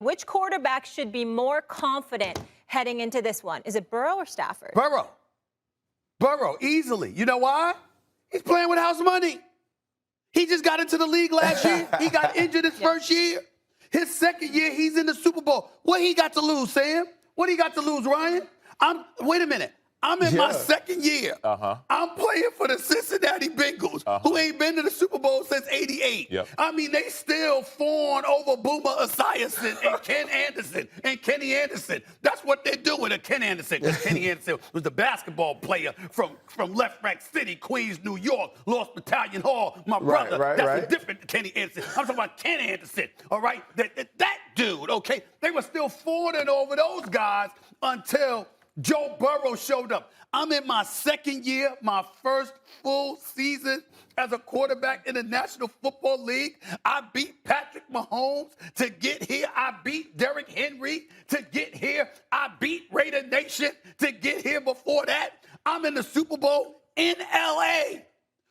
Which quarterback should be more confident heading into this one? Is it Burrow or Stafford? Burrow. Burrow, easily. You know why? He's playing with house money. He just got into the league last year. He got injured his first year. His second year, he's in the Super Bowl. What he got to lose, Sam? What he got to lose, Ryan? Wait a minute. I'm in my second year. I'm playing for the Cincinnati Bengals, who ain't been to the Super Bowl since '88. I mean, they still fawn over Boomer Esiason and Ken Anderson and Kenny Anderson. That's what they're doing to Ken Anderson. Because Kenny Anderson was the basketball player from Left Rack City, Queens, New York, Lost Battalion Hall. My brother. That's a different Kenny Anderson. I'm talking about Ken Anderson. All right, that dude. Okay, they were still fawning over those guys until Joe Burrow showed up. I'm in my second year, my first full season as a quarterback in the National Football League. I beat Patrick Mahomes to get here. I beat Derrick Henry to get here. I beat Raider Nation to get here. Before that, I'm in the Super Bowl in L.A.,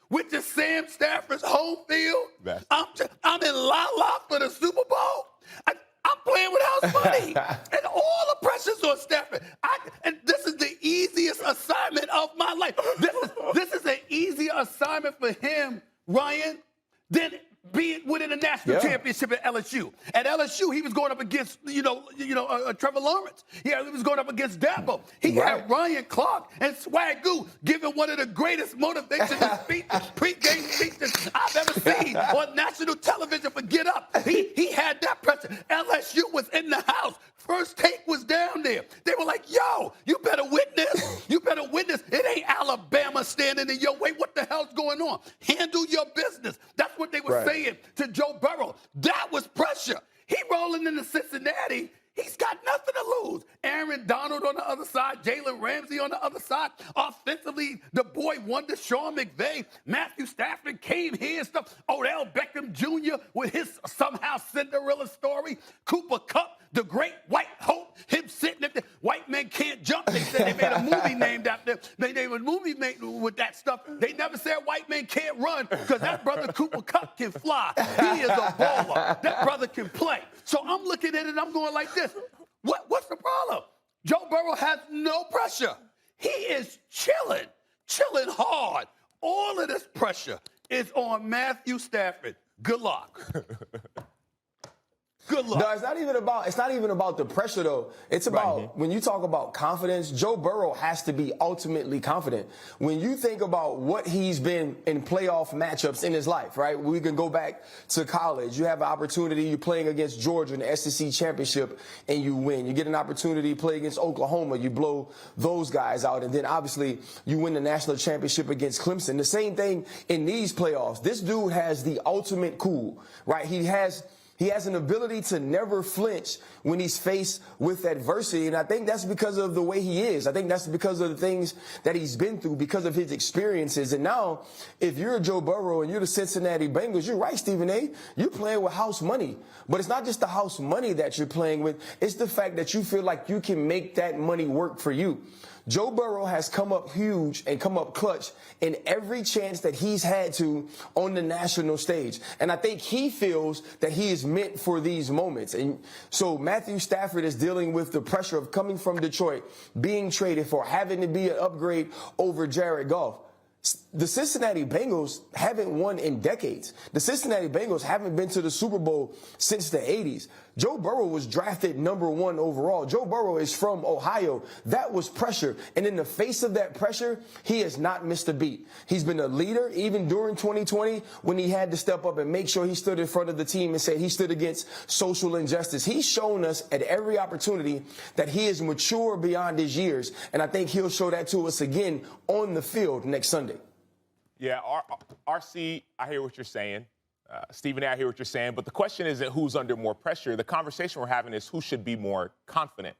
which is Sam Stafford's home field. I'm in La La for the Super Bowl. I'm playing with house money, and all the pressure's on Stafford. And this is the easiest assignment of my life. This is an easier assignment for him, Ryan, than being winning a national championship at LSU. At LSU, he was going up against, Trevor Lawrence. He was going up against Dabo. He had Ryan Clark and Swagoo giving one of the greatest motivational speeches, pregame speeches I've ever seen on national television for Get Up. He had that pressure. LSU was in the house. First Take was down there. They were like, yo, you better witness. You better witness. It ain't Alabama standing in your way. What the hell's going on? Handle your business. That's what they were saying to Joe Burrow. That was pressure. He rolling into Cincinnati. He's got nothing to lose. Aaron Donald on the other side, Jalen Ramsey on the other side. Offensively, the boy wonder Sean McVay. Matthew Stafford came here and stuff. Odell Beckham Jr. with his somehow Cinderella story. Cooper Kupp, the great white hope, him sitting up there. White men can't jump. They said they made a movie named after him. They made a movie made with that stuff. They never said white men can't run because that brother Cooper Kupp can fly. He is a baller. That brother can play. So I'm looking at it and I'm going like this. What's the problem? Joe Burrow has no pressure. He is chilling hard. All of this pressure is on Matthew Stafford. Good luck. Good luck. No, it's not even about the pressure though. It's about when you talk about confidence, Joe Burrow has to be ultimately confident. When you think about what he's been in playoff matchups in his life, right? We can go back to college. You have an opportunity, you're playing against Georgia in the SEC championship and you win. You get an opportunity to play against Oklahoma, you blow those guys out, and then obviously you win the national championship against Clemson. The same thing in these playoffs. This dude has the ultimate cool, right? He has an ability to never flinch when he's faced with adversity, and I think that's because of the way he is. I think that's because of the things that he's been through, because of his experiences. And now, if you're Joe Burrow and you're the Cincinnati Bengals, you're right, Stephen A. You're playing with house money. But it's not just the house money that you're playing with. It's the fact that you feel like you can make that money work for you. Joe Burrow has come up huge and come up clutch in every chance that he's had to on the national stage. And I think he feels that he is meant for these moments. And so Matthew Stafford is dealing with the pressure of coming from Detroit, being traded for, having to be an upgrade over Jared Goff. The Cincinnati Bengals haven't won in decades. The Cincinnati Bengals haven't been to the Super Bowl since the 80s. Joe Burrow was drafted #1 overall. Joe Burrow is from Ohio. That was pressure. And in the face of that pressure, he has not missed a beat. He's been a leader even during 2020 when he had to step up and make sure he stood in front of the team and said he stood against social injustice. He's shown us at every opportunity that he is mature beyond his years. And I think he'll show that to us again on the field next Sunday. Yeah, RC, I hear what you're saying. Stephen A., I hear what you're saying. But the question isn't who's under more pressure. The conversation we're having is who should be more confident.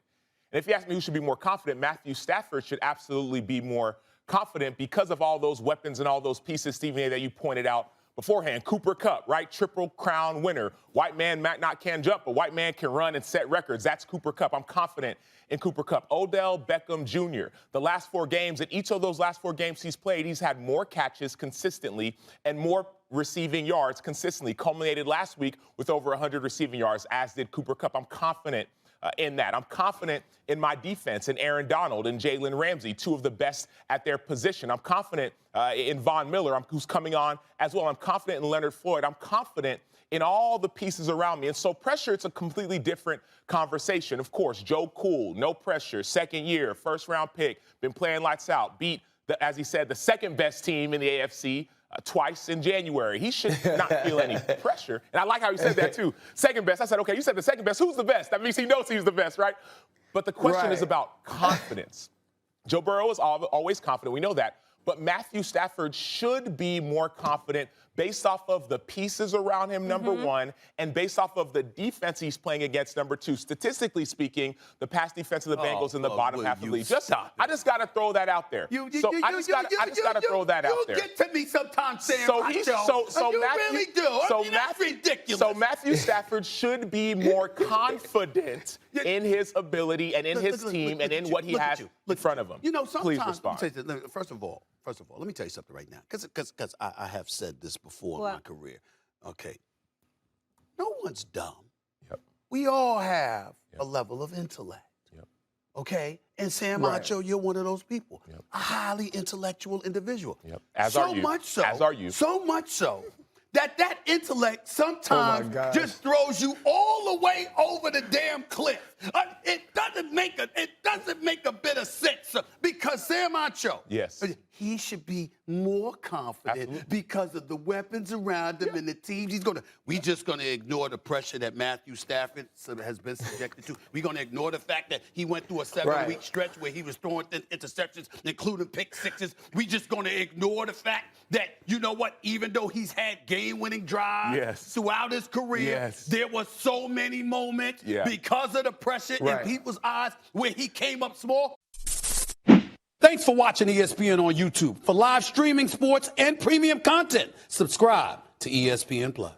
And if you ask me who should be more confident, Matthew Stafford should absolutely be more confident because of all those weapons and all those pieces, Stephen A., that you pointed out beforehand. Cooper Kupp, right? Triple Crown winner. White man might not can jump, but white man can run and set records. That's Cooper Kupp. I'm confident in Cooper Kupp. Odell Beckham Jr., the last 4 games, in each of those last 4 games he's played, he's had more catches consistently and more receiving yards consistently, culminated last week with over 100 receiving yards, as did Cooper Kupp. I'm confident in that. I'm confident in my defense, in Aaron Donald and Jalen Ramsey, two of the best at their position. I'm confident in Von Miller, who's coming on as well. I'm confident in Leonard Floyd. I'm confident in all the pieces around me. And so pressure, it's a completely different conversation. Of course, Joe Cool, no pressure, second year, first-round pick, been playing lights out, beat, as he said, the second-best team in the AFC twice in January. He should not feel any pressure. And I like how he said that, too. Second best. I said, okay, you said the second best. Who's the best? That means he knows he's the best, right? But the question is about confidence. Joe Burrow is always confident. We know that. But Matthew Stafford should be more confident based off of the pieces around him, number one, and based off of the defense he's playing against, number two. Statistically speaking, the pass defense of the Bengals in the bottom half of the league. I just got to throw that out there. I just got to throw that out there. You get to me sometimes saying, that's ridiculous. So Matthew Stafford should be more confident in his ability and in his team and in what he has in front of him. You know, sometimes, please respond. First of all, let me tell you something right now, because I have said this before in my career. Okay, no one's dumb. Yep. We all have a level of intellect. Yep. Okay, and Sam Acho, you're one of those people, a highly intellectual individual. Yep. As are you. So much so that intellect sometimes just throws you all the way over the damn cliff. It doesn't make a bit of sense because Sam Acho, he should be more confident because of the weapons around him and the teams we're just gonna ignore the pressure that Matthew Stafford has been subjected to. We're gonna ignore the fact that he went through a 7-week stretch where he was throwing interceptions, including pick sixes. We just gonna ignore the fact that, you know what, even though he's had game-winning drives throughout his career, there were so many moments because of the pressure in people's eyes where he came up small. Thanks for watching ESPN on YouTube. For live streaming, sports, and premium content, subscribe to ESPN+.